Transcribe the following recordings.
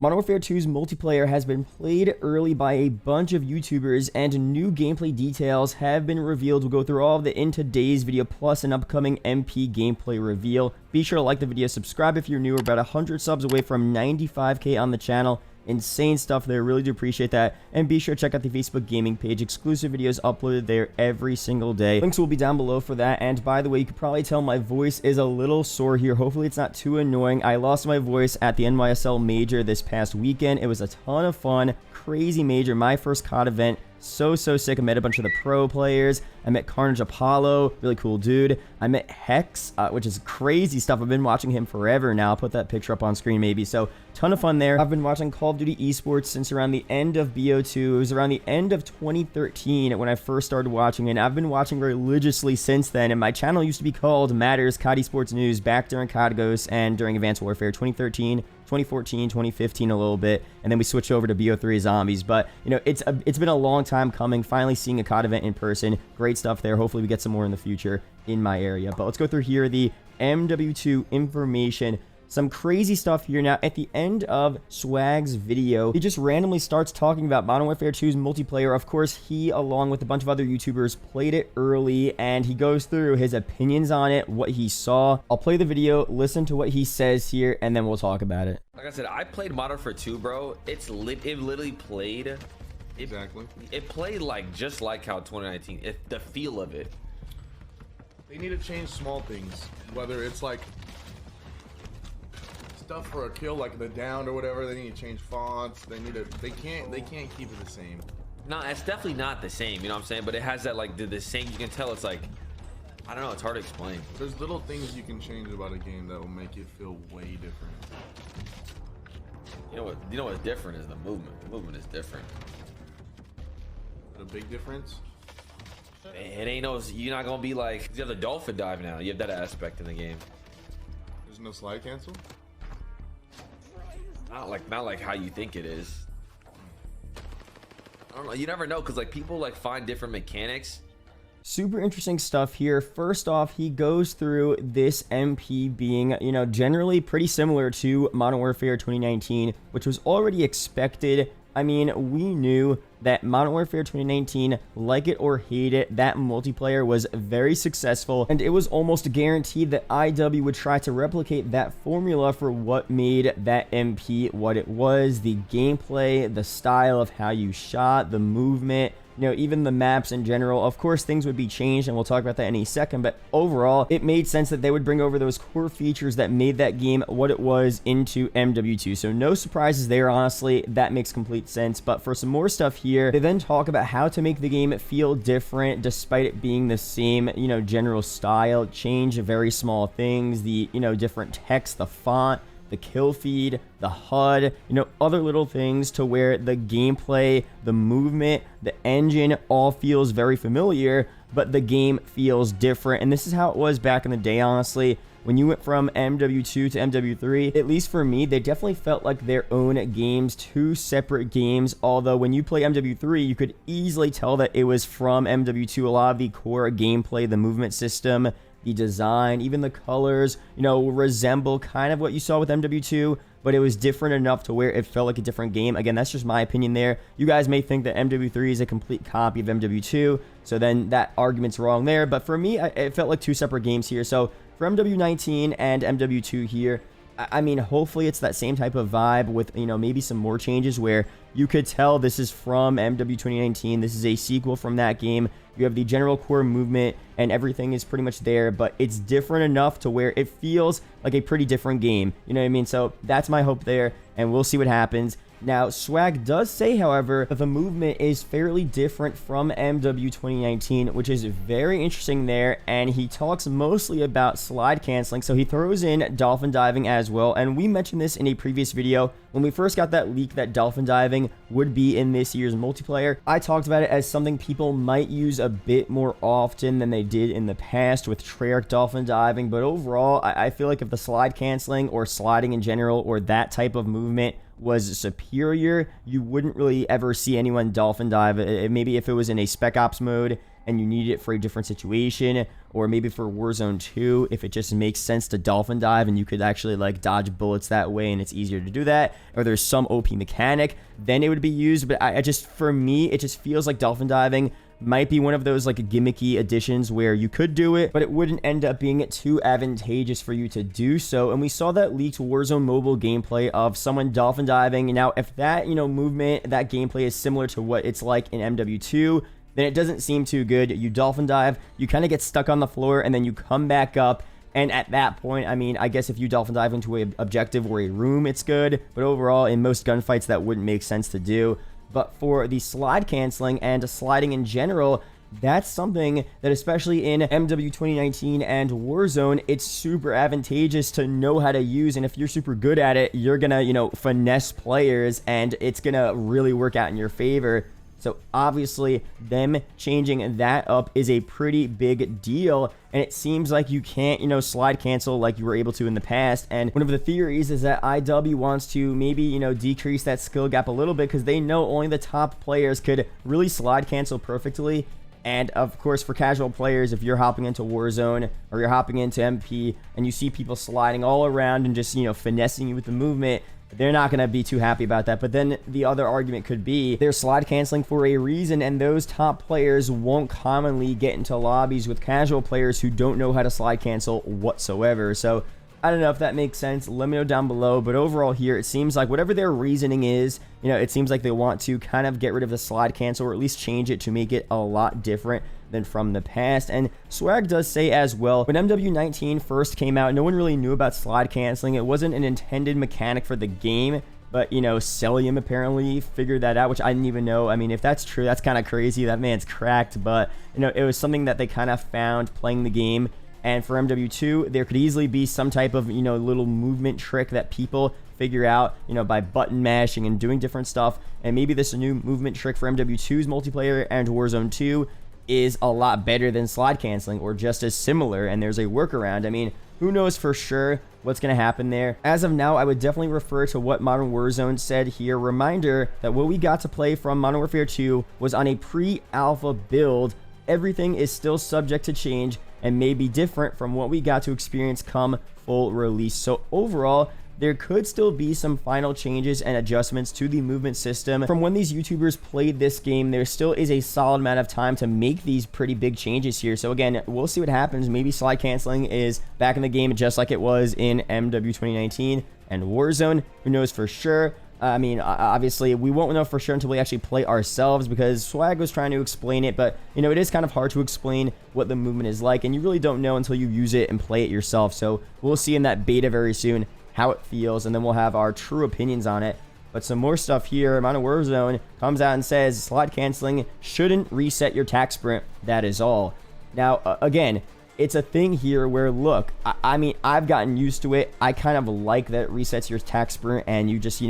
Modern Warfare 2's multiplayer has been played early by a bunch of YouTubers, and new gameplay details have been revealed. We'll go through all of it in today's video, plus an upcoming MP gameplay reveal. Be sure to like the video, subscribe if you're new. We're about 100 subs away from 95K on the channel. Insane stuff there, really do appreciate that. And be sure to check out the Facebook gaming page, exclusive videos uploaded there every single day. Links will be down below for that. And by the way, you can probably tell my voice is a little sore here. Hopefully it's not too annoying. I lost my voice at the NYSL major this past weekend. It was a ton of fun, crazy major, my first COD event. So sick. I met a bunch of the pro players. I met Carnage Apollo, really cool dude. I met Hex, which is crazy stuff. I've been watching him forever now. I'll put that picture up on screen maybe. So ton of fun there. I've been watching Call of Duty esports since around the end of BO2. It was around the end of 2013 when I first started watching, and I've been watching religiously since then. And my channel used to be called Matters COD Esports News back during COD Ghosts and during Advanced Warfare 2013. 2014, 2015 a little bit, and then we switched over to BO3 Zombies. But you know, it's been a long time coming, finally seeing a COD event in person. Great stuff there. Hopefully we get some more in the future in my area. But let's go through here the MW2 information. Some crazy stuff here. Now, at the end of Swag's video, he just randomly starts talking about Modern Warfare 2's multiplayer. Of course, he, along with a bunch of other YouTubers, played it early, and he goes through his opinions on it, what he saw. I'll play the video, listen to what he says here, and then we'll talk about it. Like I said, I played Modern Warfare 2, bro. It literally played. Exactly. It played like just like how 2019. The feel of it. They need to change small things, whether it's like stuff for a kill, like the down or whatever. They need to change fonts. They can't keep it the same. No, it's definitely not the same. You know what I'm saying? But it has that like the same. You can tell it's like, I don't know. It's hard to explain. There's little things you can change about a game that will make it feel way different. You know what's different is the movement. The movement is different. The big difference. It ain't no. You're not gonna be like you have the dolphin dive now. You have that aspect in the game. There's no slide cancel. Not like how you think it is. I don't know. You never know, because like people like find different mechanics. Super interesting stuff here. First off, he goes through this MP being, you know, generally pretty similar to Modern Warfare 2019, which was already expected. I mean, we knew that Modern Warfare 2019, like it or hate it, that multiplayer was very successful, and it was almost guaranteed that IW would try to replicate that formula for what made that MP what it was. The gameplay, the style of how you shot, the movement, you know, even the maps in general. Of course, things would be changed, and we'll talk about that in a second, but overall, it made sense that they would bring over those core features that made that game what it was into MW2. So no surprises there, honestly. That makes complete sense. But for some more stuff here, they then talk about how to make the game feel different despite it being the same, you know, general style. Change very small things, the, you know, different text, the font, the kill feed, the HUD, you know, other little things to where the gameplay, the movement, the engine all feels very familiar, but the game feels different. And this is how it was back in the day, honestly. When you went from MW2 to MW3, at least for me, they definitely felt like their own games, two separate games. Although when you play MW3, you could easily tell that it was from MW2. A lot of the core gameplay, the movement system, the design, even the colors, you know, resemble kind of what you saw with MW2, but it was different enough to where it felt like a different game. Again, that's just my opinion there. You guys may think that MW3 is a complete copy of MW2, so then that argument's wrong there. But for me, it felt like two separate games here. So for MW19 and MW2 here, I mean, hopefully it's that same type of vibe with, you know, maybe some more changes where you could tell this is from MW 2019. This is a sequel from that game. You have the general core movement and everything is pretty much there, but it's different enough to where it feels like a pretty different game. You know what I mean? So that's my hope there, and we'll see what happens. Now, Swag does say, however, that the movement is fairly different from MW 2019, which is very interesting there, and he talks mostly about slide canceling, so he throws in dolphin diving as well, and we mentioned this in a previous video. When we first got that leak that dolphin diving would be in this year's multiplayer, I talked about it as something people might use a bit more often than they did in the past with Treyarch dolphin diving, but overall, I feel like if the slide canceling or sliding in general or that type of movement was superior, you wouldn't really ever see anyone dolphin dive. Maybe if it was in a Spec Ops mode and you need it for a different situation, or maybe for Warzone 2, if it just makes sense to dolphin dive and you could actually like dodge bullets that way and it's easier to do that, or there's some OP mechanic, then it would be used. But I just, for me, it just feels like dolphin diving might be one of those like gimmicky additions where you could do it, but it wouldn't end up being too advantageous for you to do so. And we saw that leaked Warzone mobile gameplay of someone dolphin diving. Now, if that, movement, that gameplay is similar to what it's like in MW2, then it doesn't seem too good. You dolphin dive, you kind of get stuck on the floor, and then you come back up. And at that point, I mean, I guess if you dolphin dive into an objective or a room, it's good. But overall, in most gunfights, that wouldn't make sense to do. But for the slide canceling and sliding in general, that's something that, especially in MW 2019 and Warzone, it's super advantageous to know how to use. And if you're super good at it, you're gonna, finesse players, and it's gonna really work out in your favor. So obviously, them changing that up is a pretty big deal, and it seems like you can't, slide cancel like you were able to in the past. And one of the theories is that IW wants to maybe, decrease that skill gap a little bit, because they know only the top players could really slide cancel perfectly. And of course, for casual players, if you're hopping into Warzone or you're hopping into MP and you see people sliding all around and just, finessing you with the movement, they're not going to be too happy about that. But then the other argument could be they're slide canceling for a reason, and those top players won't commonly get into lobbies with casual players who don't know how to slide cancel whatsoever. So I don't know if that makes sense. Let me know down below. But overall here, it seems like whatever their reasoning is, it seems like they want to kind of get rid of the slide cancel, or at least change it to make it a lot different than from the past. And Swag does say as well, when MW19 first came out, no one really knew about slide canceling. It wasn't an intended mechanic for the game, but Celium apparently figured that out, which I didn't even know. I mean, if that's true, that's kind of crazy. That man's cracked. But it was something that they kind of found playing the game. And for MW2, there could easily be some type of little movement trick that people figure out by button mashing and doing different stuff. And maybe this new movement trick for MW2's multiplayer and Warzone 2 is a lot better than slide canceling, or just as similar, and there's a workaround. I mean, who knows for sure what's going to happen there. As of now, I would definitely refer to what Modern Warzone said here. Reminder that what we got to play from Modern Warfare 2 was on a pre-alpha build. Everything is still subject to change and may be different from what we got to experience come full release. So overall, there could still be some final changes and adjustments to the movement system. From when these YouTubers played this game, there still is a solid amount of time to make these pretty big changes here. So again, we'll see what happens. Maybe slide canceling is back in the game just like it was in MW 2019 and Warzone. Who knows for sure? I mean, obviously, we won't know for sure until we actually play ourselves, because Swag was trying to explain it, but, it is kind of hard to explain what the movement is like, and you really don't know until you use it and play it yourself. So we'll see in that beta very soon how it feels, and then we'll have our true opinions on it. But some more stuff here. Modern Warzone comes out and says slide canceling shouldn't reset your tac sprint. That is all. Now, again, it's a thing here where, look, I mean, I've gotten used to it. I kind of like that it resets your tac sprint and you just,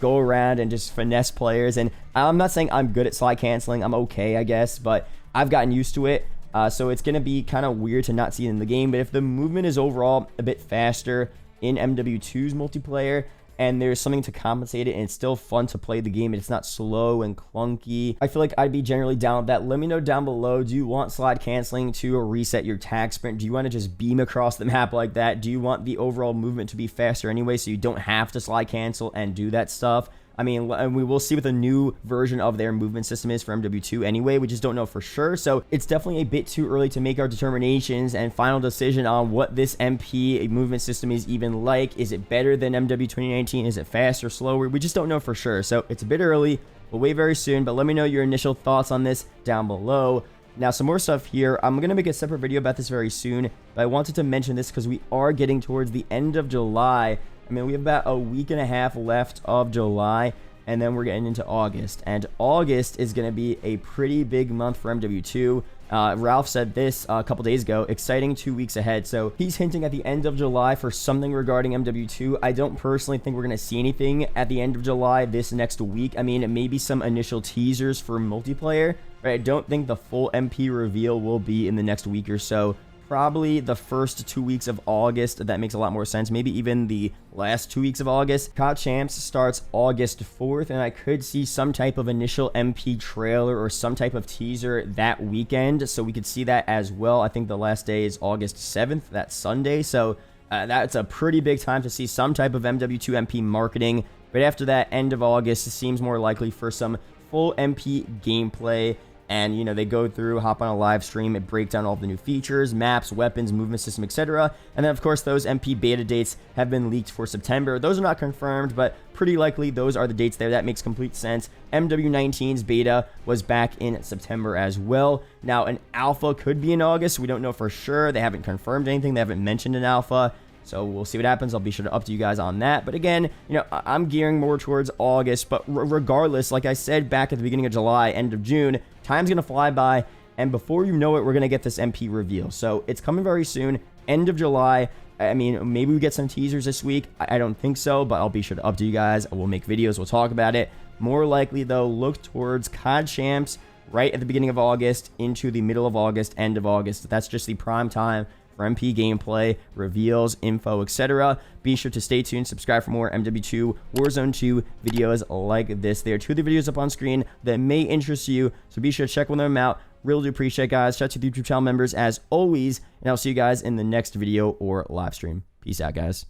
go around and just finesse players. And I'm not saying I'm good at slide canceling. I'm okay, I guess, but I've gotten used to it. So it's going to be kind of weird to not see it in the game. But if the movement is overall a bit faster in MW2's multiplayer, and there's something to compensate it, and it's still fun to play the game, and it's not slow and clunky, I feel like I'd be generally down with that. Let me know down below, do you want slide canceling to reset your tac sprint? Do you want to just beam across the map like that? Do you want the overall movement to be faster anyway, so you don't have to slide cancel and do that stuff? I mean, and we will see what the new version of their movement system is for MW2 anyway. We just don't know for sure. So it's definitely a bit too early to make our determinations and final decision on what this MP movement system is even like. Is it better than MW 2019? Is it faster, slower? We just don't know for sure. So it's a bit early. We'll wait very soon, but let me know your initial thoughts on this down below. Now, some more stuff here. I'm going to make a separate video about this very soon, but I wanted to mention this because we are getting towards the end of July. I mean, we have about a week and a half left of July, and then we're getting into August. And August is going to be a pretty big month for MW2. Ralph said this a couple days ago, exciting 2 weeks ahead. So he's hinting at the end of July for something regarding MW2. I don't personally think we're going to see anything at the end of July this next week. I mean, maybe some initial teasers for multiplayer, but I don't think the full MP reveal will be in the next week or so. probably the first 2 weeks of August. That makes a lot more sense. Maybe even the last 2 weeks of August. COD Champs starts August 4th, and I could see some type of initial MP trailer or some type of teaser that weekend, so we could see that as well. I think the last day is August 7th, that's Sunday, so that's a pretty big time to see some type of MW2 MP marketing. But after that, end of August, it seems more likely for some full MP gameplay. And, you know, they go through, hop on a live stream, and break down all the new features, maps, weapons, movement system, etc. And then, of course, those MP beta dates have been leaked for September. Those are not confirmed, but pretty likely those are the dates there. That makes complete sense. MW19's beta was back in September as well. Now, an alpha could be in August. We don't know for sure. They haven't confirmed anything. They haven't mentioned an alpha. So we'll see what happens. I'll be sure to update you guys on that. But again, you know, I'm gearing more towards August. But regardless, like I said back at the beginning of July, end of June, time's going to fly by. And before you know it, we're going to get this MP reveal. So it's coming very soon, end of July. I mean, maybe we get some teasers this week. I don't think so, but I'll be sure to update you guys. We'll make videos. We'll talk about it. More likely, though, look towards COD Champs right at the beginning of August into the middle of August, end of August. That's just the prime time for MP gameplay, reveals, info, etc. Be sure to stay tuned, subscribe for more MW2 Warzone 2 videos like this. There are 2 of the videos up on screen that may interest you, so be sure to check one of them out. Really do appreciate it, guys. Shout out to the YouTube channel members as always, and I'll see you guys in the next video or live stream. Peace out, guys.